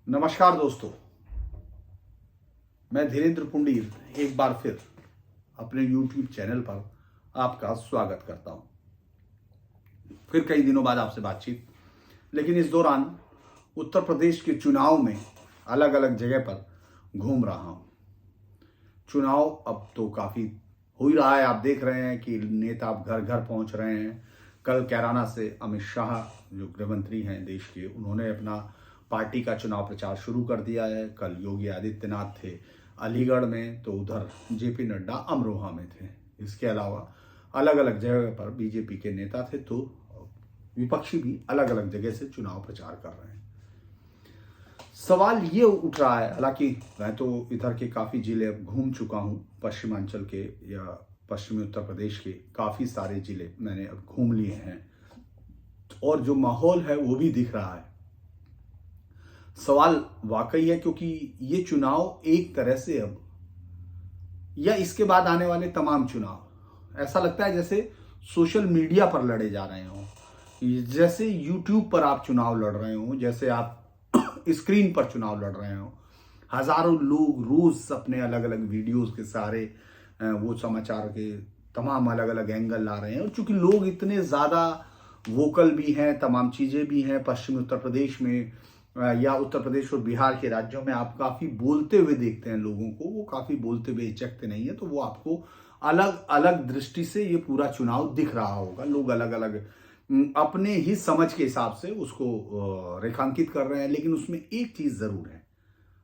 नमस्कार दोस्तों, मैं धीरेन्द्र पुंडीर एक बार फिर अपने YouTube चैनल पर आपका स्वागत करता हूं। फिर कई दिनों बाद आपसे बातचीत, लेकिन इस दौरान उत्तर प्रदेश के चुनाव में अलग अलग जगह पर घूम रहा हूं। चुनाव अब तो काफ़ी हो ही रहा है। आप देख रहे हैं कि नेता अब घर घर पहुंच रहे हैं। कल कैराना से अमित शाह जो गृह मंत्री हैं देश के, उन्होंने अपना पार्टी का चुनाव प्रचार शुरू कर दिया है। कल योगी आदित्यनाथ थे अलीगढ़ में, तो उधर जेपी नड्डा अमरोहा में थे। इसके अलावा अलग अलग जगह पर बीजेपी के नेता थे, तो विपक्षी भी अलग अलग जगह से चुनाव प्रचार कर रहे हैं। सवाल ये उठ रहा है, हालांकि मैं तो इधर के काफ़ी जिले अब घूम चुका हूँ, पश्चिमांचल के या पश्चिमी उत्तर प्रदेश के काफ़ी सारे जिले मैंने अब घूम लिए हैं, और जो माहौल है वो भी दिख रहा है। सवाल वाकई है, क्योंकि ये चुनाव एक तरह से अब या इसके बाद आने वाले तमाम चुनाव ऐसा लगता है जैसे सोशल मीडिया पर लड़े जा रहे हों, जैसे यूट्यूब पर आप चुनाव लड़ रहे हो, जैसे आप स्क्रीन पर चुनाव लड़ रहे हो। हजारों लोग रोज अपने अलग अलग वीडियोस के सारे वो समाचार के तमाम अलग अलग एंगल ला रहे हैं, और चूंकि लोग इतने ज़्यादा वोकल भी हैं, तमाम चीज़ें भी हैं पश्चिमी उत्तर प्रदेश में या उत्तर प्रदेश और बिहार के राज्यों में, आप काफ़ी बोलते हुए देखते हैं लोगों को, वो काफ़ी बोलते हुए हिचकते नहीं है, तो वो आपको अलग अलग दृष्टि से ये पूरा चुनाव दिख रहा होगा। लोग अलग अलग अपने ही समझ के हिसाब से उसको रेखांकित कर रहे हैं, लेकिन उसमें एक चीज़ ज़रूर है,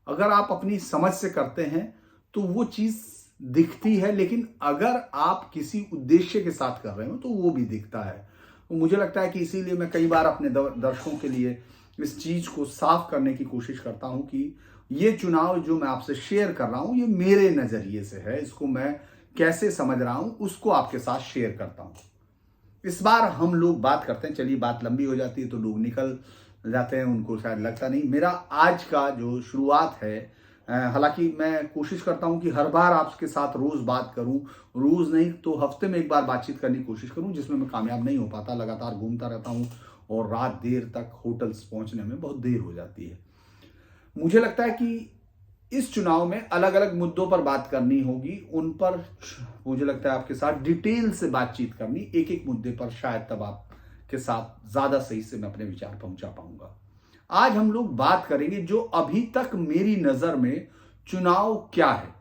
अगर आप अपनी समझ से करते हैं तो वो चीज़ दिखती है, लेकिन अगर आप किसी उद्देश्य के साथ कर रहे हो तो वो भी दिखता है। तो मुझे लगता है कि इसीलिए मैं कई बार अपने दर्शकों के लिए इस चीज़ को साफ करने की कोशिश करता हूं कि ये चुनाव जो मैं आपसे शेयर कर रहा हूं ये मेरे नज़रिए से है, इसको मैं कैसे समझ रहा हूं उसको आपके साथ शेयर करता हूं। इस बार हम लोग बात करते हैं, चलिए बात लंबी हो जाती है तो लोग निकल जाते हैं, उनको शायद लगता नहीं। मेरा आज का जो शुरुआत है, हालांकि मैं कोशिश करता हूं कि हर बार आपके साथ रोज़ बात करूं, रोज़ नहीं तो हफ्ते में एक बार बातचीत करने की कोशिश करूं, जिसमें मैं कामयाब नहीं हो पाता। लगातार घूमता रहता हूं और रात देर तक होटल्स पहुंचने में बहुत देर हो जाती है। मुझे लगता है कि इस चुनाव में अलग अलग मुद्दों पर बात करनी होगी, उन पर मुझे लगता है आपके साथ डिटेल से बातचीत करनी, एक एक मुद्दे पर, शायद तब आपके साथ ज्यादा सही से मैं अपने विचार पहुंचा पाऊंगा। आज हम लोग बात करेंगे जो अभी तक मेरी नजर में चुनाव क्या है,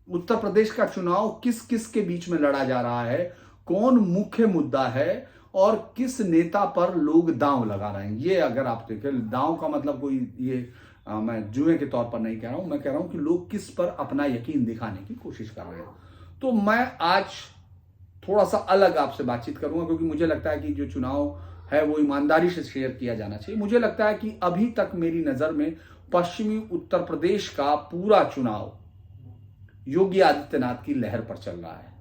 उत्तर प्रदेश का चुनाव किस किस के बीच में लड़ा जा रहा है, कौन मुख्य मुद्दा है और किस नेता पर लोग दांव लगा रहे हैं। ये अगर आप देखें, दांव का मतलब कोई ये मैं जुए के तौर पर नहीं कह रहा हूं, मैं कह रहा हूं कि लोग किस पर अपना यकीन दिखाने की कोशिश कर रहे हैं। तो मैं आज थोड़ा सा अलग आपसे बातचीत करूंगा, क्योंकि मुझे लगता है कि जो चुनाव है वो ईमानदारी से शेयर किया जाना चाहिए। मुझे लगता है कि अभी तक मेरी नजर में पश्चिमी उत्तर प्रदेश का पूरा चुनाव योगी आदित्यनाथ की लहर पर चल रहा है।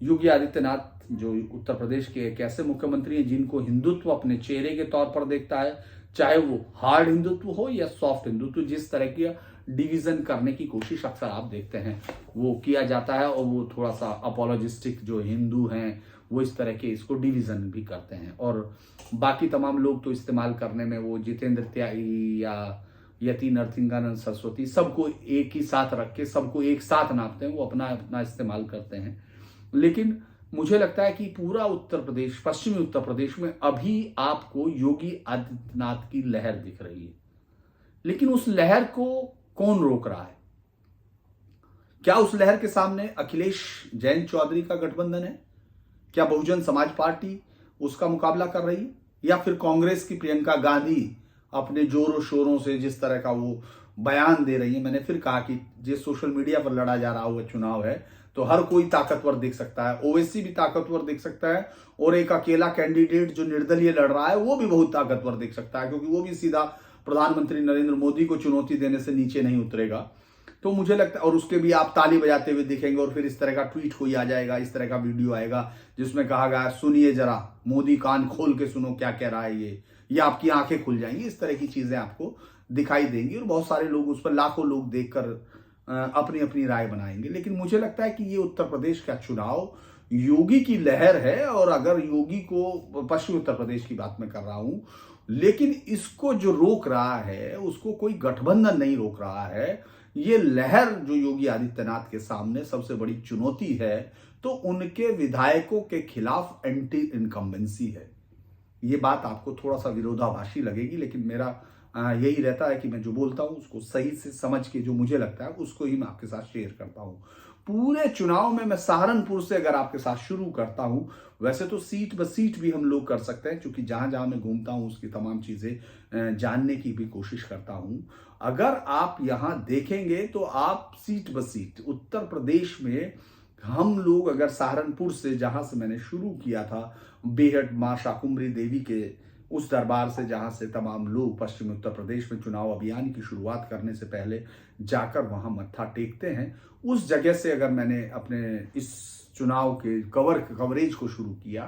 योगी आदित्यनाथ जो उत्तर प्रदेश के एक ऐसे मुख्यमंत्री हैं जिनको हिंदुत्व अपने चेहरे के तौर पर देखता है, चाहे वो हार्ड हिंदुत्व हो या सॉफ्ट हिंदुत्व, जिस तरह की डिवीजन करने की कोशिश अक्सर आप देखते हैं वो किया जाता है, और वो थोड़ा सा अपोलोजिस्टिक जो हिंदू हैं वो इस तरह के इसको डिवीजन भी करते हैं, और बाकी तमाम लोग तो इस्तेमाल करने में वो जितेंद्र त्यागी या यति नरसिंहानंद सरस्वती सबको एक ही साथ रख के सबको एक साथ नापते हैं, वो अपना अपना इस्तेमाल करते हैं। लेकिन मुझे लगता है कि पूरा उत्तर प्रदेश, पश्चिमी उत्तर प्रदेश में अभी आपको योगी आदित्यनाथ की लहर दिख रही है, लेकिन उस लहर को कौन रोक रहा है? क्या उस लहर के सामने अखिलेश जैन चौधरी का गठबंधन है? क्या बहुजन समाज पार्टी उसका मुकाबला कर रही है? या फिर कांग्रेस की प्रियंका गांधी अपने जोरों शोरों से जिस तरह का वो बयान दे रही है? मैंने फिर कहा कि जिस सोशल मीडिया पर लड़ा जा रहा हुआ चुनाव है तो हर कोई ताकतवर दिख सकता है, ओवैसी भी ताकतवर दिख सकता है, और एक अकेला कैंडिडेट जो निर्दलीय लड़ रहा है वो भी बहुत ताकतवर दिख सकता है, क्योंकि वो भी सीधा प्रधानमंत्री नरेंद्र मोदी को चुनौती देने से नीचे नहीं उतरेगा। तो मुझे लगता है, और उसके भी आप ताली बजाते हुए दिखेंगे, और फिर इस तरह का ट्वीट कोई आ जाएगा, इस तरह का वीडियो आएगा जिसमें कहा गया सुनिए जरा मोदी, कान खोल के सुनो क्या कह रहा है ये आपकी आंखें खुल जाएंगी, इस तरह की चीजें आपको दिखाई देंगी, और बहुत सारे लोग उस पर, लाखों लोग देखकर अपनी अपनी राय बनाएंगे। लेकिन मुझे लगता है कि ये उत्तर प्रदेश का चुनाव योगी की लहर है। और अगर योगी को, पश्चिमी उत्तर प्रदेश की बात मैं कर रहा हूं, लेकिन इसको जो रोक रहा है उसको कोई गठबंधन नहीं रोक रहा है। ये लहर जो योगी आदित्यनाथ के सामने सबसे बड़ी चुनौती है, तो उनके विधायकों के खिलाफ एंटी इनकम्बेंसी है। ये बात आपको थोड़ा सा विरोधाभासी लगेगी, लेकिन मेरा यही रहता है कि मैं जो बोलता हूं उसको सही से समझ के जो मुझे लगता है उसको ही मैं आपके साथ शेयर करता हूं। पूरे चुनाव में मैं सहारनपुर से अगर आपके साथ शुरू करता हूं, वैसे तो सीट ब सीट भी हम लोग कर सकते हैं, क्योंकि जहां जहां मैं घूमता हूं उसकी तमाम चीजें जानने की भी कोशिश करता हूं। अगर आप यहां देखेंगे तो आप सीट ब सीट उत्तर प्रदेश में हम लोग, अगर सहारनपुर से जहां से मैंने शुरू किया था, बेहट मां शाकुंभरी देवी के उस दरबार से, जहां से तमाम लोग पश्चिमी उत्तर प्रदेश में चुनाव अभियान की शुरुआत करने से पहले जाकर वहां मत्था टेकते हैं, उस जगह से अगर मैंने अपने इस चुनाव के कवरेज को शुरू किया,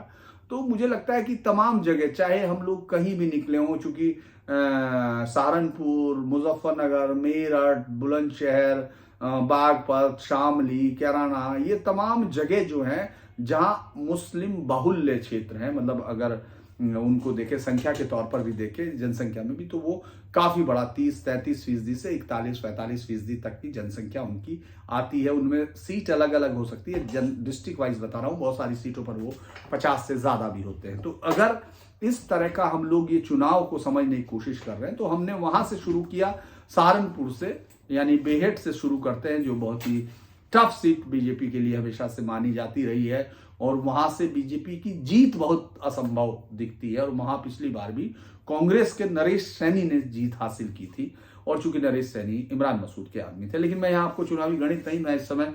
तो मुझे लगता है कि तमाम जगह, चाहे हम लोग कहीं भी निकले हों, चूंकि सहारनपुर, मुजफ्फरनगर, मेरठ, बुलंदशहर, बागपत, शामली, कैराना, ये तमाम जगह जो हैं जहां मुस्लिम बाहुल्य क्षेत्र हैं, मतलब अगर उनको देखे संख्या के तौर पर भी देखे, जनसंख्या में भी, तो वो काफी बड़ा 30-33% से 41-45% तक की जनसंख्या उनकी आती है। उनमें सीट अलग अलग हो सकती है, डिस्ट्रिक्ट वाइज बता रहा हूं, बहुत सारी सीटों पर वो 50 से ज्यादा भी होते हैं। तो अगर इस तरह का हम लोग ये चुनाव को समझने की कोशिश कर रहे हैं, तो हमने वहां से शुरू किया, सहारनपुर से, यानी बेहट से शुरू करते हैं, जो बहुत ही टफ सीट बीजेपी के लिए हमेशा से मानी जाती रही है, और वहां से बीजेपी की जीत बहुत असंभव दिखती है। और वहां पिछली बार भी कांग्रेस के नरेश सैनी ने जीत हासिल की थी, और चूंकि नरेश सैनी इमरान मसूद के आदमी थे। लेकिन मैं यहाँ आपको चुनावी गणित नहीं, मैं इस समय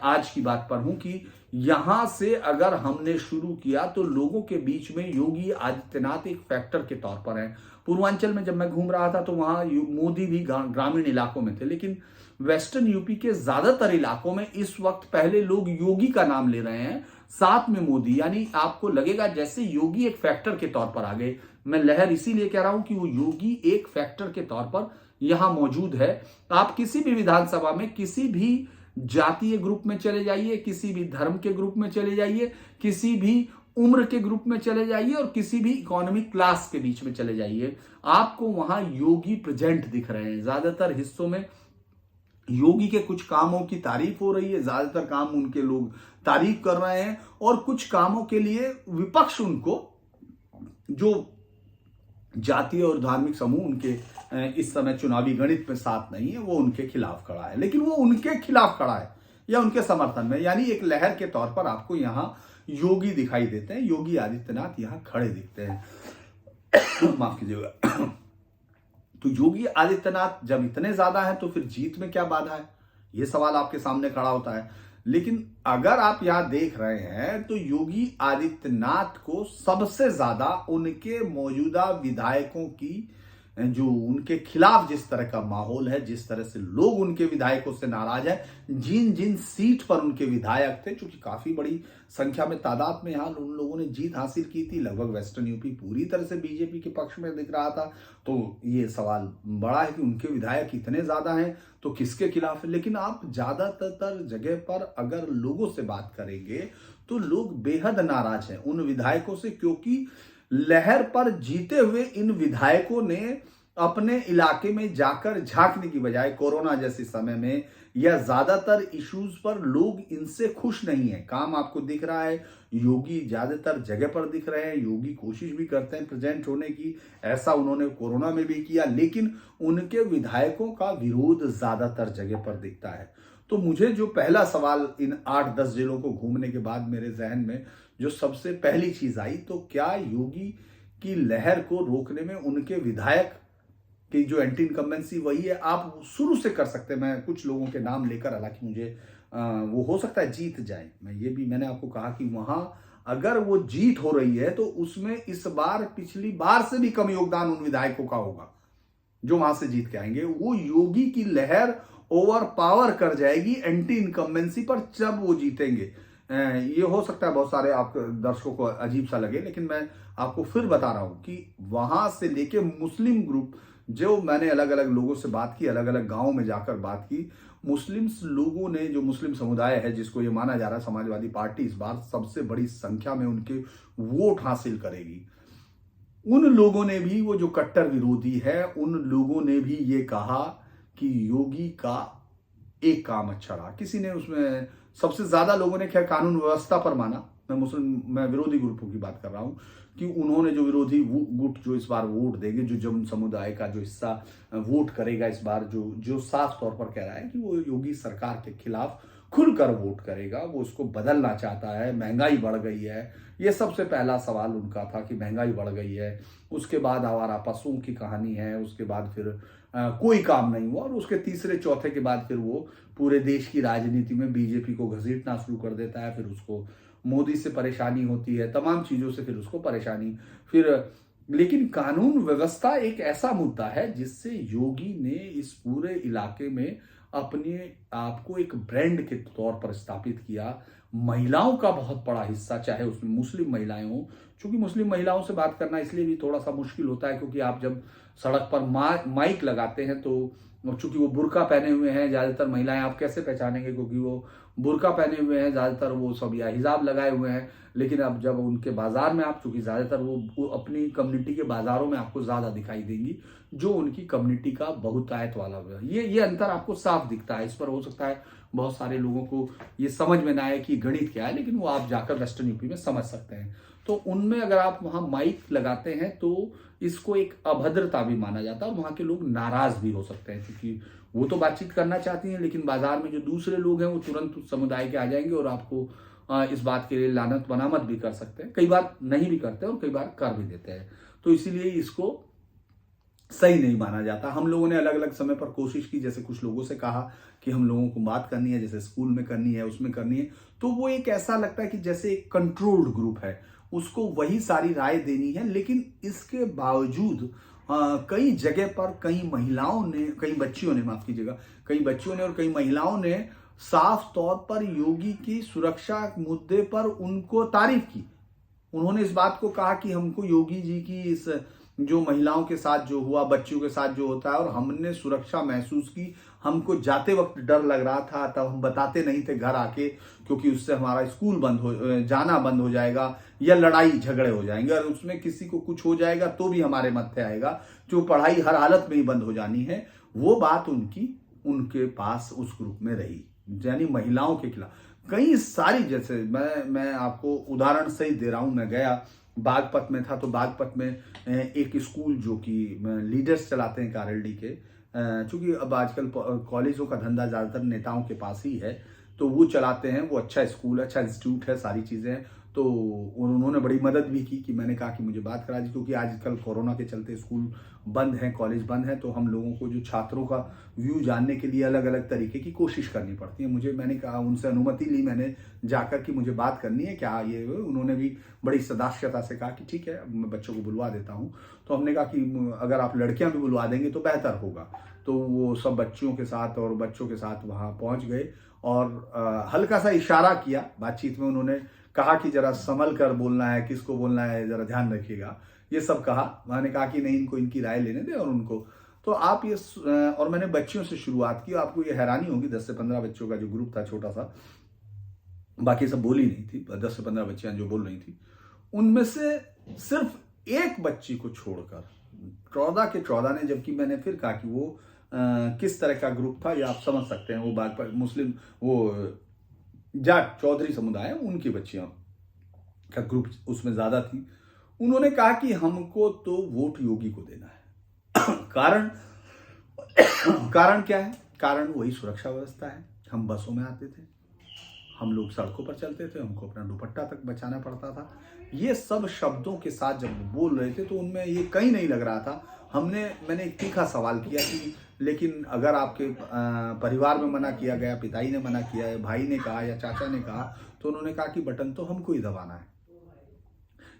आज की बात पर हूं कि यहां से अगर हमने शुरू किया तो लोगों के बीच में योगी आदित्यनाथ एक फैक्टर के तौर पर है। पूर्वांचल में जब मैं घूम रहा था तो वहां मोदी भी ग्रामीण इलाकों में थे, लेकिन वेस्टर्न यूपी के ज्यादातर इलाकों में इस वक्त पहले लोग योगी का नाम ले रहे हैं, साथ में मोदी, यानी आपको लगेगा जैसे योगी एक फैक्टर के तौर पर आ गए। मैं लहर इसीलिए कह रहा हूं कि वो योगी एक फैक्टर के तौर पर यहां मौजूद है। आप किसी भी विधानसभा में किसी भी जातीय ग्रुप में चले जाइए, किसी भी धर्म के ग्रुप में चले जाइए, किसी भी उम्र के ग्रुप में चले जाइए, और किसी भी इकोनॉमिक क्लास के बीच में चले जाइए, आपको वहां योगी प्रेजेंट दिख रहे हैं। ज्यादातर हिस्सों में योगी के कुछ कामों की तारीफ हो रही है, ज्यादातर काम उनके लोग तारीफ कर रहे हैं, और कुछ कामों के लिए विपक्ष उनको, जो जातीय और धार्मिक समूह उनके इस समय चुनावी गणित में साथ नहीं है, वो उनके खिलाफ खड़ा है। लेकिन वो उनके खिलाफ खड़ा है या उनके समर्थन में, यानी एक लहर के तौर पर आपको यहां योगी दिखाई देते हैं, योगी आदित्यनाथ यहां खड़े दिखते हैं। माफ कीजिएगा। तो योगी आदित्यनाथ जब इतने ज्यादा है तो फिर जीत में क्या बाधा है, यह सवाल आपके सामने खड़ा होता है। लेकिन अगर आप यहां देख रहे हैं तो योगी आदित्यनाथ को सबसे ज्यादा उनके मौजूदा विधायकों की, जो उनके खिलाफ जिस तरह का माहौल है, जिस तरह से लोग उनके विधायकों से नाराज है, जिन जिन सीट पर उनके विधायक थे, क्योंकि काफी बड़ी संख्या में तादाद में यहां उन लोगों ने जीत हासिल की थी, लगभग वेस्टर्न यूपी पूरी तरह से बीजेपी के पक्ष में दिख रहा था। तो ये सवाल बड़ा है कि उनके विधायक इतने ज्यादा हैं तो किसके खिलाफ है। लेकिन आप ज्यादातर जगह पर अगर लोगों से बात करेंगे तो लोग बेहद नाराज हैं उन विधायकों से, क्योंकि लहर पर जीते हुए इन विधायकों ने अपने इलाके में जाकर झांकने की बजाय कोरोना जैसे समय में या ज्यादातर इश्यूज पर लोग इनसे खुश नहीं है। काम आपको दिख रहा है, योगी ज्यादातर जगह पर दिख रहे हैं, योगी कोशिश भी करते हैं प्रेजेंट होने की, ऐसा उन्होंने कोरोना में भी किया, लेकिन उनके विधायकों का विरोध ज्यादातर जगह पर दिखता है। तो मुझे जो पहला सवाल इन 8-10 जिलों को घूमने के बाद मेरे जहन में जो सबसे पहली चीज आई, तो क्या योगी की लहर को रोकने में उनके विधायक की जो एंटी इनकम्बेंसी वही है, आप शुरू से कर सकते हैं। मैं कुछ लोगों के नाम लेकर, हालांकि मुझे वो हो सकता है जीत जाए, मैंने आपको कहा कि वहां अगर वो जीत हो रही है तो उसमें इस बार पिछली बार से भी कम योगदान उन विधायकों का होगा जो वहां से जीत के आएंगे। वो योगी की लहर ओवर पावर कर जाएगी एंटी इनकम्बेंसी पर जब वो जीतेंगे। ये हो सकता है बहुत सारे आप दर्शकों को अजीब सा लगे, लेकिन मैं आपको फिर बता रहा हूं कि वहां से लेके मुस्लिम ग्रुप जो मैंने अलग अलग लोगों से बात की, अलग अलग गांवों में जाकर बात की, मुस्लिम्स लोगों ने, जो मुस्लिम समुदाय है जिसको ये माना जा रहा है समाजवादी पार्टी इस बार सबसे बड़ी संख्या में उनके वोट हासिल करेगी, उन लोगों ने भी, वो जो कट्टर विरोधी है, उन लोगों ने भी ये कहा कि योगी का एक काम अच्छा रहा। किसी ने उसमें, सबसे ज्यादा लोगों ने खैर कानून व्यवस्था पर माना। मैं विरोधी ग्रुपों की बात कर रहा हूं कि उन्होंने जो विरोधी गुट जो इस बार वोट देंगे, जो जम समुदाय का जो हिस्सा वोट करेगा इस बार, जो जो साफ तौर पर कह रहा है कि वो योगी सरकार के खिलाफ खुलकर वोट करेगा, वो उसको बदलना चाहता है। महंगाई बढ़ गई है, ये सबसे पहला सवाल उनका था कि महंगाई बढ़ गई है। उसके बाद आवारा पशुओं की कहानी है, उसके बाद फिर कोई काम नहीं हुआ, और उसके तीसरे चौथे के बाद फिर वो पूरे देश की राजनीति में बीजेपी को घसीटना शुरू कर देता है। फिर उसको मोदी से परेशानी होती है, तमाम चीजों से फिर उसको परेशानी। फिर लेकिन कानून व्यवस्था एक ऐसा मुद्दा है जिससे योगी ने इस पूरे इलाके में अपने आप को एक ब्रांड के तौर पर स्थापित किया। महिलाओं का बहुत बड़ा हिस्सा, चाहे उसमें मुस्लिम महिलाएं हों, क्योंकि मुस्लिम महिलाओं से बात करना इसलिए भी थोड़ा सा मुश्किल होता है क्योंकि आप जब सड़क पर माइक लगाते हैं तो चूंकि वो बुर्का पहने हुए हैं ज्यादातर महिलाएं, आप कैसे पहचानेंगे, क्योंकि वो बुर्का पहने हुए हैं ज्यादातर, वो सब या हिजाब लगाए हुए हैं। लेकिन अब जब उनके बाजार में आप, चूंकि ज्यादातर वो अपनी कम्युनिटी के बाजारों में आपको ज्यादा दिखाई देंगी, जो उनकी कम्युनिटी का बहुतायत वाला ये अंतर आपको साफ दिखता है। इस पर हो सकता है बहुत सारे लोगों को ये समझ में ना आए कि गणित क्या है, लेकिन वो आप जाकर वेस्टर्न यूपी में समझ सकते हैं। तो उनमें अगर आप वहां माइक लगाते हैं तो इसको एक अभद्रता भी माना जाता है, और वहां के लोग नाराज भी हो सकते हैं, क्योंकि वो तो बातचीत करना चाहती हैं, लेकिन बाजार में जो दूसरे लोग हैं वो तुरंत उस समुदाय के आ जाएंगे और आपको इस बात के लिए लानत बनामत भी कर सकते हैं। कई बार नहीं भी करते हैं और कई बार कर भी देते हैं। तो इसीलिए इसको सही नहीं माना जाता। हम लोगों ने अलग अलग समय पर कोशिश की, जैसे कुछ लोगों से कहा कि हम लोगों को बात करनी है, जैसे स्कूल में करनी है, उसमें करनी है, तो वो एक ऐसा लगता है कि जैसे एक कंट्रोल्ड ग्रुप है, उसको वही सारी राय देनी है। लेकिन इसके बावजूद कई जगह पर कई महिलाओं ने, कई बच्चियों ने, माफ कीजिएगा, कई बच्चियों ने और कई महिलाओं ने साफ तौर पर योगी की सुरक्षा मुद्दे पर उनको तारीफ की। उन्होंने इस बात को कहा कि हमको योगी जी की इस जो महिलाओं के साथ जो हुआ, बच्चियों के साथ जो होता है, और हमने सुरक्षा महसूस की। हमको जाते वक्त डर लग रहा था, तब हम बताते नहीं थे घर आके, क्योंकि उससे हमारा स्कूल जाना बंद हो जाएगा या लड़ाई झगड़े हो जाएंगे, और उसमें किसी को कुछ हो जाएगा तो भी हमारे मत्थे आएगा, जो पढ़ाई हर हालत में ही बंद हो जानी है। वो बात उनके पास उस ग्रुप में रही, यानी महिलाओं के खिलाफ कई सारी, जैसे मैं आपको उदाहरण सही दे रहा हूं। मैं गया, बागपत में था, तो बागपत में एक स्कूल जो कि लीडर्स चलाते हैं कारेलडी के, चूंकि अब आजकल कॉलेजों का धंधा ज्यादातर नेताओं के पास ही है, तो वो चलाते हैं। वो अच्छा स्कूल, अच्छा इंस्टीट्यूट है, सारी चीजें हैं। तो उन्होंने बड़ी मदद भी की कि मैंने कहा कि मुझे बात करा दी, क्योंकि आजकल कोरोना के चलते स्कूल बंद है, कॉलेज बंद है, तो हम लोगों को जो छात्रों का व्यू जानने के लिए अलग अलग तरीके की कोशिश करनी पड़ती है। मैंने कहा, उनसे अनुमति ली मैंने जाकर कि मुझे बात करनी है क्या ये। उन्होंने भी बड़ी सदास्यता से कहा कि ठीक है, मैं बच्चों को बुलवा देता हूँ। तो हमने कहा कि अगर आप लड़कियां भी बुलवा देंगे तो बेहतर होगा। तो वो सब बच्चियों के साथ और बच्चों के साथ वहां पहुंच गए, और हल्का सा इशारा किया बातचीत में। उन्होंने कहा कि जरा संभल कर बोलना है, किसको बोलना है जरा ध्यान रखिएगा, ये सब कहा। मैंने कहा कि नहीं, इनको इनकी राय लेने दे, और उनको तो आप ये, और मैंने बच्चियों से शुरुआत की। आपको ये हैरानी होगी, 10 से 15 बच्चों का जो ग्रुप था छोटा सा, बाकी सब बोली नहीं थी, 10 से 15 बच्चियां जो बोल रही थी, उनमें से सिर्फ एक बच्ची को छोड़कर 14 के 14 ने, जबकि मैंने फिर कहा कि वो किस तरह का ग्रुप था ये आप समझ सकते हैं। वो बागपत मुस्लिम, वो जाट चौधरी समुदाय है, उनकी बच्चियां का ग्रुप उसमें ज्यादा थी। उन्होंने कहा कि हमको तो वोट योगी को देना है। कारण क्या है? कारण वही सुरक्षा व्यवस्था है। हम बसों में आते थे, हम लोग सड़कों पर चलते थे, हमको अपना दुपट्टा तक बचाना पड़ता था। ये सब शब्दों के साथ जब बोल रहे थे तो उनमें ये कहीं नहीं लग रहा था। मैंने एक तीखा सवाल किया कि लेकिन अगर आपके परिवार में मना किया गया, पिताई ने मना किया है, भाई ने कहा या चाचा ने कहा, तो उन्होंने कहा कि बटन तो हमको ही दबाना है।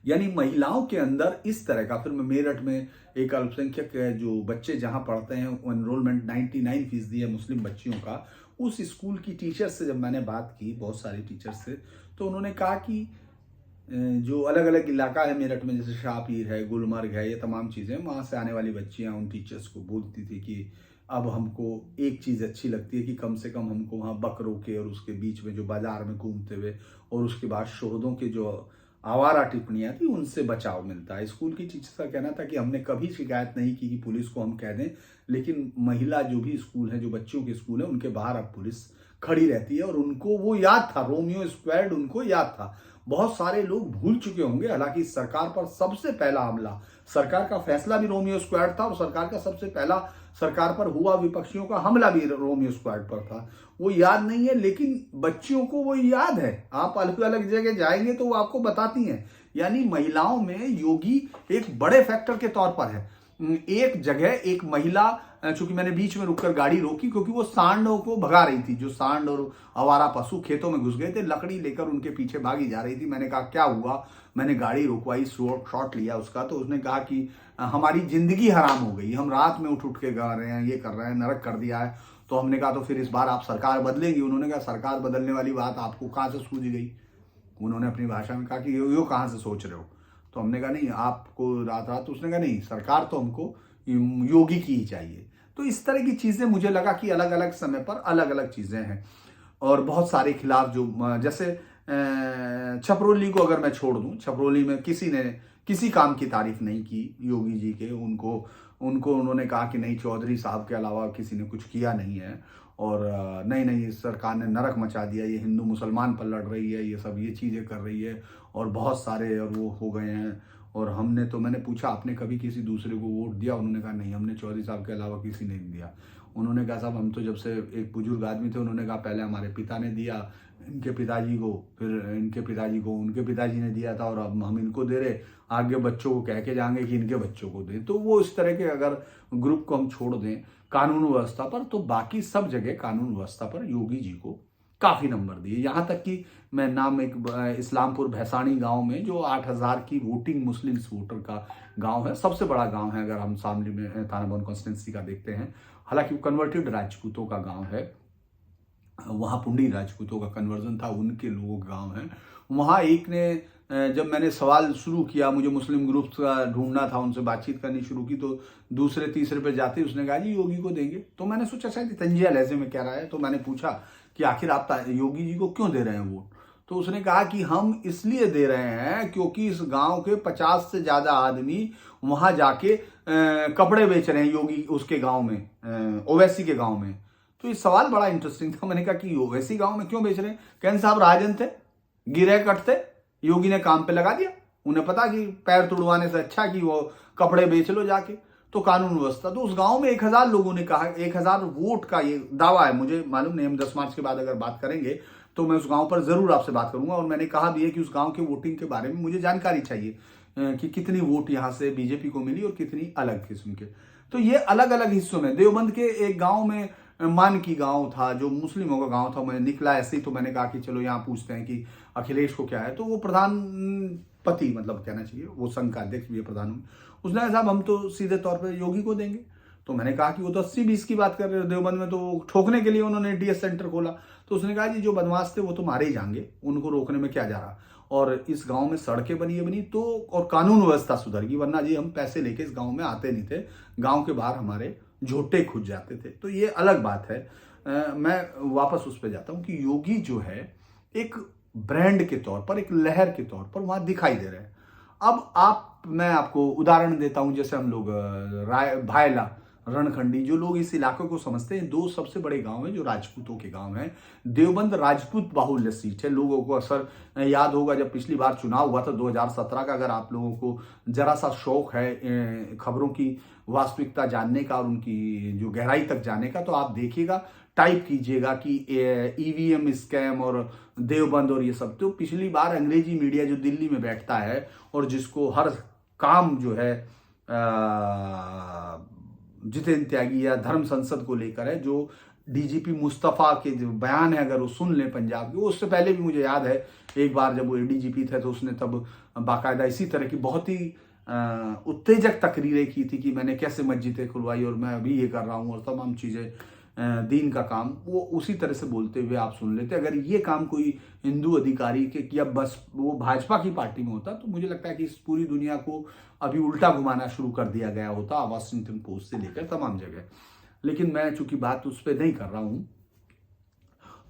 यानी महिलाओं के अंदर इस तरह का। फिर मेरठ में एक अल्पसंख्यक जो बच्चे जहां पढ़ते हैं, एनरोलमेंट 99% है मुस्लिम बच्चियों का। उस स्कूल की टीचर से जब मैंने बात की, बहुत सारे टीचर से, तो उन्होंने कहा कि जो अलग अलग इलाका है मेरठ में, जैसे शाहपीर है, गुलमर्ग है, ये तमाम चीज़ें, वहाँ से आने वाली बच्चियाँ उन टीचर्स को बोलती थी कि अब हमको एक चीज़ अच्छी लगती है कि कम से कम हमको वहाँ बकरों के और उसके बीच में जो बाजार में घूमते हुए और उसके बाद शोहदों के जो आवारा टिप्पणियाँ थी उनसे बचाव मिलता है। स्कूल की टीचर्स का कहना था कि हमने कभी शिकायत नहीं की कि पुलिस को हम कह दें, लेकिन महिला जो भी स्कूल है, जो बच्चों के स्कूल है, उनके बाहर अब पुलिस खड़ी रहती है और उनको वो याद था, रोमियो स्क्वाड उनको याद था। बहुत सारे लोग भूल चुके होंगे, हालांकि सरकार पर सबसे पहला हमला, सरकार का फैसला भी रोमियो स्क्वाड था और सरकार का सबसे पहला सरकार पर हुआ विपक्षियों का हमला भी रोमियो स्क्वाड पर था। वो याद नहीं है, लेकिन बच्चियों को वो याद है। आप अलग अलग जगह जाएंगे तो वो आपको बताती हैं। यानी महिलाओं में योगी एक बड़े फैक्टर के तौर पर है। एक जगह एक महिला, चूंकि मैंने बीच में रुककर गाड़ी रोकी क्योंकि वो सांडों को भगा रही थी, जो सांड और आवारा पशु खेतों में घुस गए थे, लकड़ी लेकर उनके पीछे भागी जा रही थी। मैंने कहा क्या हुआ, मैंने गाड़ी रुकवाई, शॉट लिया उसका, तो उसने कहा कि हमारी जिंदगी हराम हो गई, हम रात में उठ उठ के गा रहे हैं, ये कर रहे हैं, नरक कर दिया है। तो हमने कहा तो फिर इस बार आप सरकार बदलेंगी? उन्होंने कहा सरकार बदलने वाली बात आपको कहाँ से सूझ गई? उन्होंने अपनी भाषा में कहा कि यो कहाँ से सोच रहे हो? तो हमने कहा नहीं आपको रात रात, तो उसने कहा नहीं सरकार तो हमको योगी की ही चाहिए। तो इस तरह की चीजें मुझे लगा कि अलग अलग समय पर अलग अलग चीजें हैं और बहुत सारे खिलाफ जो, जैसे छपरोली को अगर मैं छोड़ दूं, छपरोली में किसी ने किसी काम की तारीफ नहीं की योगी जी के। उनको उन्होंने कहा कि नहीं, चौधरी साहब के अलावा किसी ने कुछ किया नहीं है और नहीं नहीं सरकार ने नरक मचा दिया, ये हिंदू मुसलमान पर लड़ रही है, ये सब ये चीज़ें कर रही है और बहुत सारे और वो हो गए हैं। और हमने तो, मैंने पूछा आपने कभी किसी दूसरे को वोट दिया? उन्होंने कहा नहीं, हमने चौधरी साहब के अलावा किसी ने नहीं दिया। उन्होंने कहा साहब हम तो, जब से एक बुजुर्ग आदमी थे, उन्होंने कहा पहले हमारे पिता ने दिया, इनके पिताजी को, फिर इनके पिताजी को, उनके पिताजी ने दिया था और अब हम इनको दे रहे, आगे बच्चों को कह के जाएंगे कि इनके बच्चों को दें। तो वो इस तरह के अगर ग्रुप को हम छोड़ दें कानून व्यवस्था पर, तो बाकी सब जगह कानून व्यवस्था पर योगी जी को काफी नंबर दिए। यहां तक कि मैं नाम, एक इस्लामपुर भैसाणी गांव में जो 8,000 की वोटिंग मुस्लिम वोटर का गांव है, सबसे बड़ा गांव है अगर हम शामली में थाना भवन कॉन्स्टिट्यूंसी का देखते हैं। हालांकि वो कन्वर्टेड राजपूतों का गांव है, वहाँ पुंडी राजपूतों का कन्वर्जन था, उनके लोगों का गाँव है। वहाँ एक ने, जब मैंने सवाल शुरू किया, मुझे मुस्लिम ग्रुप्स का ढूंढना था, उनसे बातचीत करनी शुरू की, तो दूसरे तीसरे पे जाते उसने कहा जी योगी को देंगे। तो मैंने सोचा शायद तंजिया लहजे में कह रहा है, तो मैंने पूछा कि आखिर आप योगी जी को क्यों दे रहे हैं वोट? तो उसने कहा कि हम इसलिए दे रहे हैं क्योंकि इस गांव के 50 से ज्यादा आदमी वहां जाके कपड़े बेच रहे हैं योगी उसके गांव में, ओवैसी के गांव में। तो ये सवाल बड़ा इंटरेस्टिंग था। मैंने कहा कि ओवैसी गांव में क्यों बेच रहे हैं? कहने साहब राजन थे, गिरे कटते, योगी ने काम पे लगा दिया, उन्हें पता कि पैर तुड़वाने से अच्छा कि वो कपड़े बेच लो जाके। तो कानून व्यवस्था, तो उस गांव में 1,000 लोगों ने कहा, 1,000 वोट का ये दावा है, मुझे मालूम नहीं, हम 10 मार्च के बाद अगर बात करेंगे तो मैं उस गांव पर जरूर आपसे बात करूंगा। और मैंने कहा भी है कि उस गांव के वोटिंग के बारे में मुझे जानकारी चाहिए कि कितनी वोट यहां से बीजेपी को मिली और कितनी अलग किस्म के। तो ये अलग अलग हिस्सों में, देवबंद के एक गांव में मान की गांव था जो मुस्लिमों का गांव था, मैं निकला ऐसे ही, तो मैंने कहा कि चलो यहाँ पूछते हैं कि अखिलेश को क्या है। तो वो प्रधानपति, मतलब कहना चाहिए, वो संघ का अध्यक्ष भी है, प्रधान। उसने कहा साहब हम तो सीधे तौर पर योगी को देंगे। तो मैंने कहा कि वो तो 80-20 की बात कर रहे हो, देवबंद में तो ठोकने के लिए उन्होंने डीएस सेंटर खोला। तो उसने कहा जी जो बदमाश थे वो तो मारे ही जाएंगे, उनको रोकने में क्या जा रहा। और इस गांव में सड़कें बनी तो, और कानून व्यवस्था सुधर गई, वरना जी हम पैसे लेके इस गांव में आते नहीं थे, गांव के बाहर हमारे झोटे खुद जाते थे। तो ये अलग बात है। मैं वापस उस पर जाता हूं कि योगी जो है एक ब्रांड के तौर पर, एक लहर के तौर पर वहां दिखाई दे रहे हैं। अब मैं आपको उदाहरण देता हूं, जैसे हम लोग भायला, रणखंडी, जो लोग इस इलाके को समझते हैं, 2 सबसे बड़े गांव हैं जो राजपूतों के गांव हैं। देवबंद राजपूत बाहुल्य सीट है। लोगों को अक्सर याद होगा जब पिछली बार चुनाव हुआ था 2017 का, अगर आप लोगों को जरा सा शौक है खबरों की वास्तविकता जानने का और उनकी जो गहराई तक जाने का, तो आप देखिएगा, टाइप कीजिएगा कि ईवीएम स्कैम और देवबंद और ये सब। तो पिछली बार अंग्रेजी मीडिया जो दिल्ली में बैठता है और जिसको हर काम जो है जितेंद्र त्यागी या धर्म संसद को लेकर है, जो डीजीपी मुस्तफा के जो बयान है अगर वो सुन ले पंजाब के, उससे पहले भी मुझे याद है एक बार जब वो एडीजीपी थे तो उसने तब बाकायदा इसी तरह की बहुत ही उत्तेजक तकरीरें की थी कि मैंने कैसे मस्जिदें खुलवाई और मैं अभी ये कर रहा हूँ और तमाम चीज़ें। दीन का काम, वो उसी तरह से बोलते हुए आप सुन लेते। अगर ये काम कोई हिंदू अधिकारी के या बस वो भाजपा की पार्टी में होता तो मुझे लगता है कि इस पूरी दुनिया को अभी उल्टा घुमाना शुरू कर दिया गया होता, वाशिंगटन पोस्ट से लेकर तमाम जगह। लेकिन मैं चूंकि बात उस पर नहीं कर रहा हूं,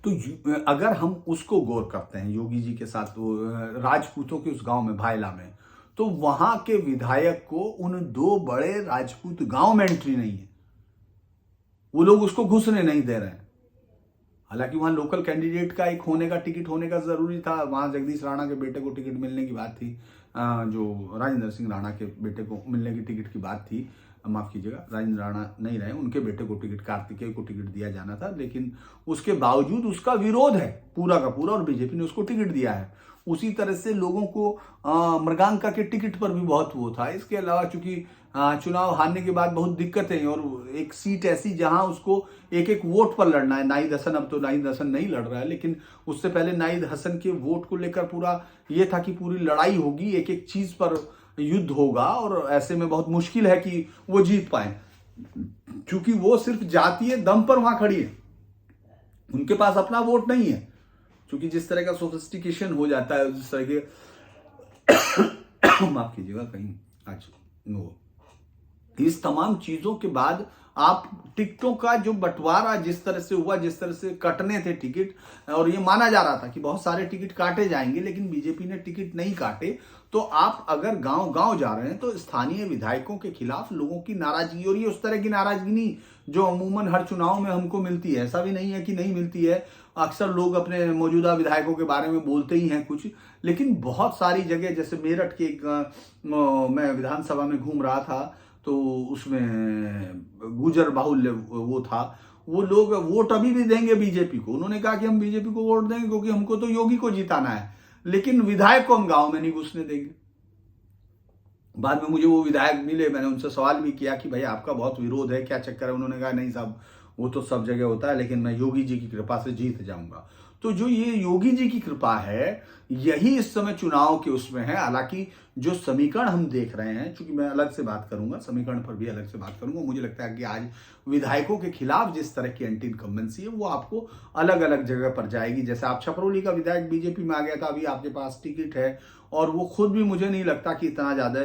तो अगर हम उसको गौर करते हैं योगी जी के साथ, वो राजपूतों के उस गांव में भायला में, तो वहां के विधायक को उन 2 बड़े राजपूत गांव में एंट्री नहीं है, वो लोग उसको घुसने नहीं दे रहे हैं। हालांकि वहां लोकल कैंडिडेट का एक होने का, टिकट होने का जरूरी था। वहां जगदीश राणा के बेटे को टिकट मिलने की बात थी, जो राजेंद्र सिंह राणा के बेटे को मिलने की टिकट की बात थी, माफ कीजिएगा राजेंद्र राणा नहीं रहे, उनके बेटे को टिकट, कार्तिकेय को टिकट दिया जाना था। लेकिन उसके बावजूद उसका विरोध है पूरा का पूरा और बीजेपी ने उसको टिकट दिया है। उसी तरह से लोगों को मृगांका के टिकट पर भी बहुत वो था। इसके अलावा चूंकि चुनाव हारने के बाद बहुत दिक्कतें, और एक सीट ऐसी जहां उसको एक एक वोट पर लड़ना है। नाहिद हसन, अब तो नाहिद हसन नहीं लड़ रहा है, लेकिन उससे पहले नाहिद हसन के वोट को लेकर पूरा ये था कि पूरी लड़ाई होगी, एक एक चीज पर युद्ध होगा, और ऐसे में बहुत मुश्किल है कि वो जीत पाए, क्योंकि वो सिर्फ जातीय दम पर वहां खड़ी है, उनके पास अपना वोट नहीं है। क्योंकि जिस तरह का सोफिस्टिकेशन हो जाता है, जिस तरह के माफ कीजिएगा कहीं आज वो, इस तमाम चीजों के बाद आप टिकटों का जो बंटवारा जिस तरह से हुआ, जिस तरह से कटने थे टिकट, और ये माना जा रहा था कि बहुत सारे टिकट काटे जाएंगे, लेकिन बीजेपी ने टिकट नहीं काटे। तो आप अगर गांव गांव जा रहे हैं तो स्थानीय विधायकों के खिलाफ लोगों की नाराजगी, और ये उस तरह की नाराजगी नहीं जो अमूमन हर चुनाव में हमको मिलती है, ऐसा भी नहीं है कि नहीं मिलती है। अक्सर लोग अपने मौजूदा विधायकों के बारे में बोलते ही हैं कुछ, लेकिन बहुत सारी जगह, जैसे मेरठ के मैं विधानसभा में घूम रहा था, तो उसमें गुजर बाहुल्य वो था, वो लोग वोट अभी भी देंगे बीजेपी को। उन्होंने कहा कि हम बीजेपी को वोट देंगे क्योंकि हमको तो योगी को जिताना है, लेकिन विधायक को हम गांव में नहीं घुसने देंगे। बाद में मुझे वो विधायक मिले, मैंने उनसे सवाल भी किया कि भाई आपका बहुत विरोध है, क्या चक्कर है? उन्होंने कहा नहीं साहब, वो तो सब जगह होता है, लेकिन मैं योगी जी की कृपा से जीत जाऊंगा। तो जो ये योगी जी की कृपा है, यही इस समय चुनाव के उसमें है। हालांकि जो समीकरण हम देख रहे हैं, चूंकि मैं अलग से बात करूंगा, समीकरण पर भी अलग से बात करूंगा, मुझे लगता है कि आज विधायकों के खिलाफ जिस तरह की एंटी इनकम्बेंसी है, वो आपको अलग अलग जगह पर जाएगी। जैसे आप छपरौली का विधायक बीजेपी में आ गया था, अभी आपके पास टिकट है, और वो खुद भी मुझे नहीं लगता कि इतना ज्यादा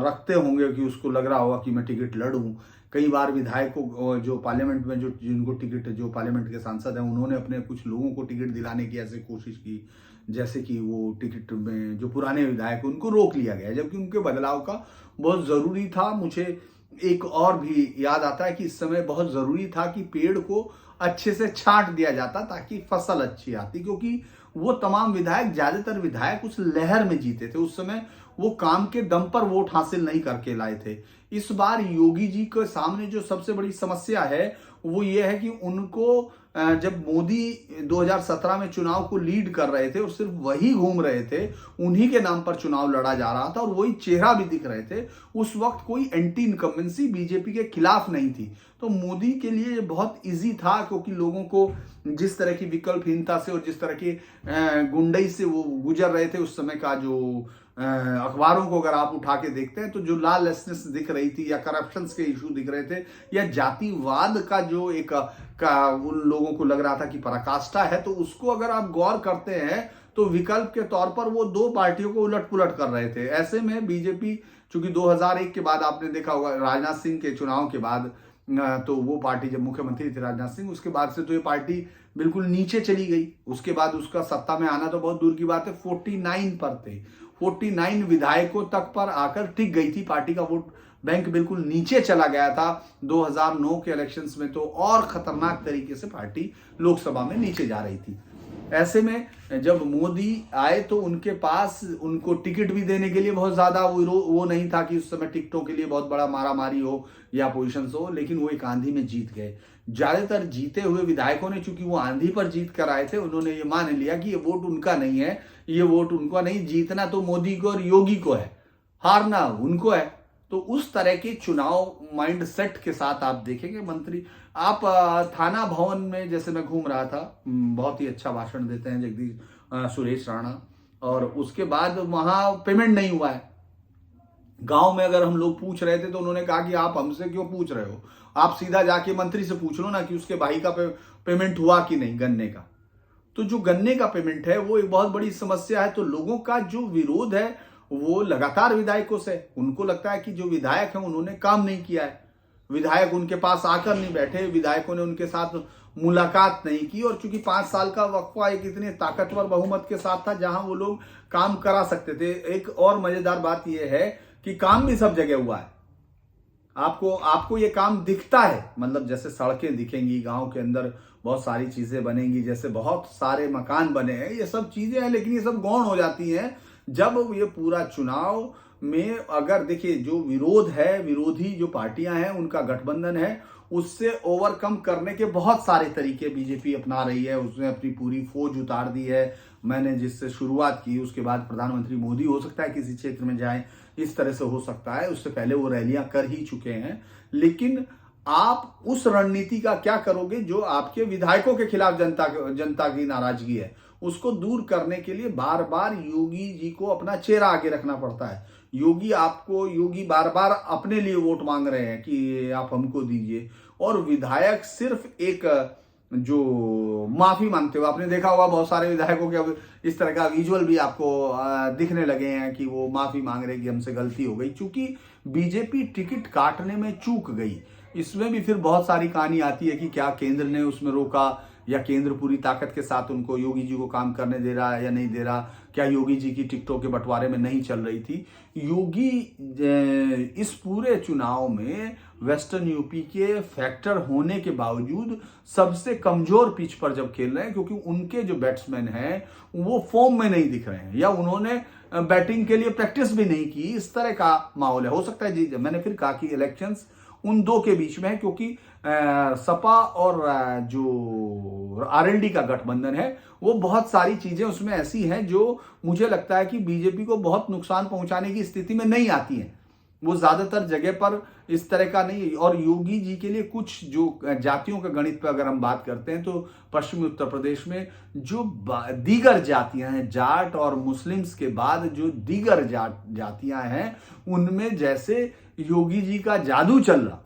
रखते होंगे कि उसको लग रहा होगा कि मैं टिकट लड़ूं। कई बार विधायकों जो पार्लियामेंट में, जो जिनको टिकट, जो पार्लियामेंट के सांसद हैं, उन्होंने अपने कुछ लोगों को टिकट दिलाने की ऐसे कोशिश की, जैसे कि वो टिकट में जो पुराने विधायक उनको रोक लिया गया, जबकि उनके बदलाव का बहुत जरूरी था। मुझे एक और भी याद आता है कि इस समय बहुत जरूरी था कि पेड़ को अच्छे से छांट दिया जाता ताकि फसल अच्छी आती, क्योंकि वो तमाम विधायक, ज्यादातर विधायक उस लहर में जीते थे। उस समय वो काम के दम पर वोट हासिल नहीं करके लाए थे। इस बार योगी जी के सामने जो सबसे बड़ी समस्या है वो ये है कि उनको, जब मोदी 2017 में चुनाव को लीड कर रहे थे और सिर्फ वही घूम रहे थे, उन्हीं के नाम पर चुनाव लड़ा जा रहा था और वही चेहरा भी दिख रहे थे, उस वक्त कोई एंटी इनकम्बेंसी बीजेपी के खिलाफ नहीं थी। तो मोदी के लिए ये बहुत इजी था, क्योंकि लोगों को जिस तरह की विकल्पहीनता से और जिस तरह की गुंडई से वो गुजर रहे थे, उस समय का जो अखबारों को अगर आप उठा के देखते हैं तो जो लॉलेसनेस दिख रही थी, या करप्शन के इशू दिख रहे थे, या जातिवाद का जो एक उन लोगों को लग रहा था कि पराकाष्ठा है, तो उसको अगर आप गौर करते हैं तो विकल्प के तौर पर वो 2 पार्टियों को उलट पुलट कर रहे थे। ऐसे में बीजेपी, चूंकि 2001 के बाद आपने देखा होगा, राजनाथ सिंह के चुनाव के बाद, तो वो पार्टी जब मुख्यमंत्री थे राजनाथ सिंह, उसके बाद से तो ये पार्टी बिल्कुल नीचे चली गई। उसके बाद उसका सत्ता में आना तो बहुत दूर की बात है, 49 पर थे, 49 विधायकों तक पर आकर टिक गई थी। पार्टी का वोट बैंक बिल्कुल नीचे चला गया था 2009 के इलेक्शंस में, तो और खतरनाक तरीके से पार्टी लोकसभा में नीचे जा रही थी। ऐसे में जब मोदी आए तो उनके पास, उनको टिकट भी देने के लिए बहुत ज्यादा वो नहीं था कि उस समय टिकटों के लिए बहुत बड़ा मारामारी हो या पोजीशन हो, लेकिन वो एक आंधी में जीत गए। ज्यादातर जीते हुए विधायकों ने, चूंकि वो आंधी पर जीत कर आए थे, उन्होंने ये मान लिया कि ये वोट उनका नहीं है, ये वोट उनका नहीं, जीतना तो मोदी को और योगी को है, हारना उनको है। तो उस तरह के चुनाव माइंड सेट के साथ आप देखेंगे मंत्री। आप थाना भवन में, जैसे मैं घूम रहा था, बहुत ही अच्छा भाषण देते हैं जगदीश सुरेश राणा, और उसके बाद वहां पेमेंट नहीं हुआ है, गांव में अगर हम लोग पूछ रहे थे तो उन्होंने कहा कि आप हमसे क्यों पूछ रहे हो, आप सीधा जाके मंत्री से पूछ लो ना कि उसके भाई का पेमेंट हुआ कि नहीं गन्ने का। तो जो गन्ने का पेमेंट है वो एक बहुत बड़ी समस्या है। तो लोगों का जो विरोध है वो लगातार विधायकों से, उनको लगता है कि जो विधायक है उन्होंने काम नहीं किया है, विधायक उनके पास आकर नहीं बैठे, विधायकों ने उनके साथ मुलाकात नहीं की। और चूंकि 5 साल का वक्फा एक इतने ताकतवर बहुमत के साथ था जहां वो लोग काम करा सकते थे। एक और मजेदार बात यह है कि काम भी सब जगह हुआ है। आपको ये काम दिखता है, मतलब जैसे सड़कें दिखेंगी गांव के अंदर, बहुत सारी चीजें बनेंगी, जैसे बहुत सारे मकान बने हैं, ये सब चीजें हैं, लेकिन ये सब गौण हो जाती हैं जब ये पूरा चुनाव में अगर देखिए जो विरोध है, विरोधी जो पार्टियां हैं उनका गठबंधन है, उससे ओवरकम करने के बहुत सारे तरीके बीजेपी अपना रही है। उसने अपनी पूरी फौज उतार दी है। मैंने जिससे शुरुआत की उसके बाद प्रधानमंत्री मोदी हो सकता है किसी क्षेत्र में जाए, इस तरह से हो सकता है, उससे पहले वो रैलियां कर ही चुके हैं। लेकिन आप उस रणनीति का क्या करोगे जो आपके विधायकों के खिलाफ जनता की नाराजगी है, उसको दूर करने के लिए बार बार योगी जी को अपना चेहरा आगे रखना पड़ता है। योगी बार बार अपने लिए वोट मांग रहे हैं कि आप हमको दीजिए, और विधायक सिर्फ एक जो माफी मांगते हुए, आपने देखा होगा बहुत सारे विधायकों के अब इस तरह का विजुअल भी आपको दिखने लगे हैं कि वो माफी मांग रहे हैं कि हमसे गलती हो गई। चूंकि बीजेपी टिकट काटने में चूक गई, इसमें भी फिर बहुत सारी कहानी आती है कि क्या केंद्र ने उसमें रोका, या केंद्र पूरी ताकत के साथ उनको योगी जी को काम करने दे रहा है या नहीं दे रहा, क्या योगी जी की टिकटों के बंटवारे में नहीं चल रही थी। योगी इस पूरे चुनाव में वेस्टर्न यूपी के फैक्टर होने के बावजूद सबसे कमजोर पिच पर जब खेल रहे हैं, क्योंकि उनके जो बैट्समैन हैं वो फॉर्म में नहीं दिख रहे हैं, या उन्होंने बैटिंग के लिए प्रैक्टिस भी नहीं की, इस तरह का माहौल है। हो सकता है जी, मैंने फिर कहा कि इलेक्शंस उन दो के बीच में है, क्योंकि सपा और जो आरएलडी का गठबंधन है वो बहुत सारी चीजें उसमें ऐसी हैं जो मुझे लगता है कि बीजेपी को बहुत नुकसान पहुंचाने की स्थिति में नहीं आती हैं। वो ज्यादातर जगह पर इस तरह का नहीं। और योगी जी के लिए कुछ जो जातियों के गणित पर अगर हम बात करते हैं तो पश्चिमी उत्तर प्रदेश में जो दीगर जातियां हैं, जाट और मुस्लिम्स के बाद जो दीगर जातियां हैं, उनमें जैसे योगी जी का जादू चल रहा,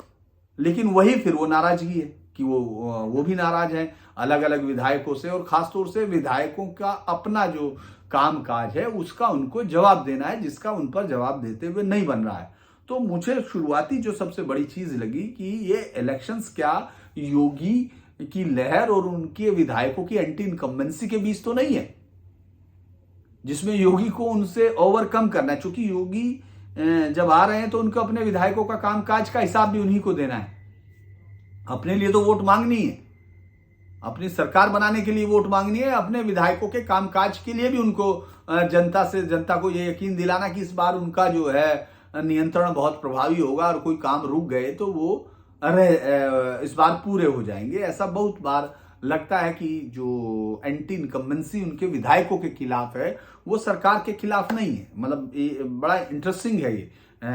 लेकिन वही फिर वो नाराजगी है कि वो भी नाराज है अलग अलग विधायकों से, और खासतौर से विधायकों का अपना जो काम काज है उसका उनको जवाब देना है, जिसका उन पर जवाब देते हुए नहीं बन रहा है। तो मुझे शुरुआती जो सबसे बड़ी चीज लगी कि ये इलेक्शंस क्या योगी की लहर और उनके विधायकों की एंटी इनकम्बेंसी के बीच तो नहीं है, जिसमें योगी को उनसे ओवरकम करना है। चूंकि योगी जब आ रहे हैं तो उनको अपने विधायकों का कामकाज का हिसाब भी उन्हीं को देना है। अपने लिए तो वोट मांगनी है, अपनी सरकार बनाने के लिए वोट मांगनी है, अपने विधायकों के कामकाज के लिए भी उनको जनता को ये यकीन दिलाना कि इस बार उनका जो है नियंत्रण बहुत प्रभावी होगा, और कोई काम रुक गए तो वो इस बार पूरे हो जाएंगे। ऐसा बहुत बार लगता है कि जो एंटी इनकम्बेंसी उनके विधायकों के खिलाफ है वो सरकार के खिलाफ नहीं है। मतलब ये बड़ा इंटरेस्टिंग है ये,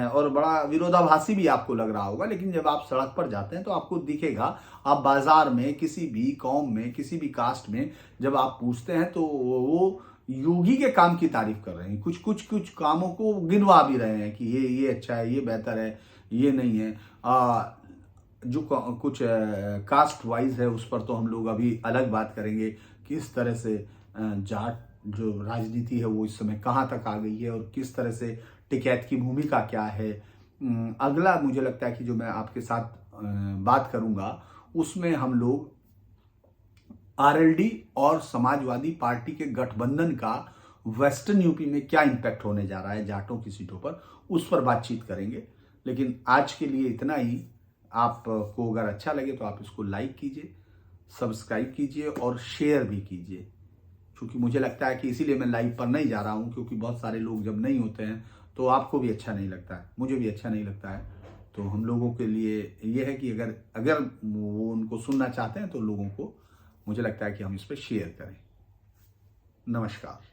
और बड़ा विरोधाभासी भी आपको लग रहा होगा, लेकिन जब आप सड़क पर जाते हैं तो आपको दिखेगा। आप बाजार में, किसी भी कौम में, किसी भी कास्ट में जब आप पूछते हैं तो वो योगी के काम की तारीफ कर रहे हैं, कुछ कामों को गिनवा भी रहे हैं कि ये अच्छा है, ये बेहतर है, ये नहीं है। जो कुछ कास्ट वाइज है उस पर तो हम लोग अभी अलग बात करेंगे, किस तरह से जाट जो राजनीति है वो इस समय कहाँ तक आ गई है, और किस तरह से टिकैत की भूमिका क्या है। अगला मुझे लगता है कि जो मैं आपके साथ बात करूंगा उसमें हम लोग आरएलडी और समाजवादी पार्टी के गठबंधन का वेस्टर्न यूपी में क्या इंपैक्ट होने जा रहा है जाटों की सीटों पर, उस पर बातचीत करेंगे। लेकिन आज के लिए इतना ही। आपको अगर अच्छा लगे तो आप इसको लाइक कीजिए, सब्सक्राइब कीजिए और शेयर भी कीजिए, क्योंकि मुझे लगता है कि इसीलिए मैं लाइव पर नहीं जा रहा हूं, क्योंकि बहुत सारे लोग जब नहीं होते हैं तो आपको भी अच्छा नहीं लगता है, मुझे भी अच्छा नहीं लगता है। तो हम लोगों के लिए ये है कि अगर वो उनको सुनना चाहते हैं तो लोगों को, मुझे लगता है कि हम इस पर शेयर करें। नमस्कार।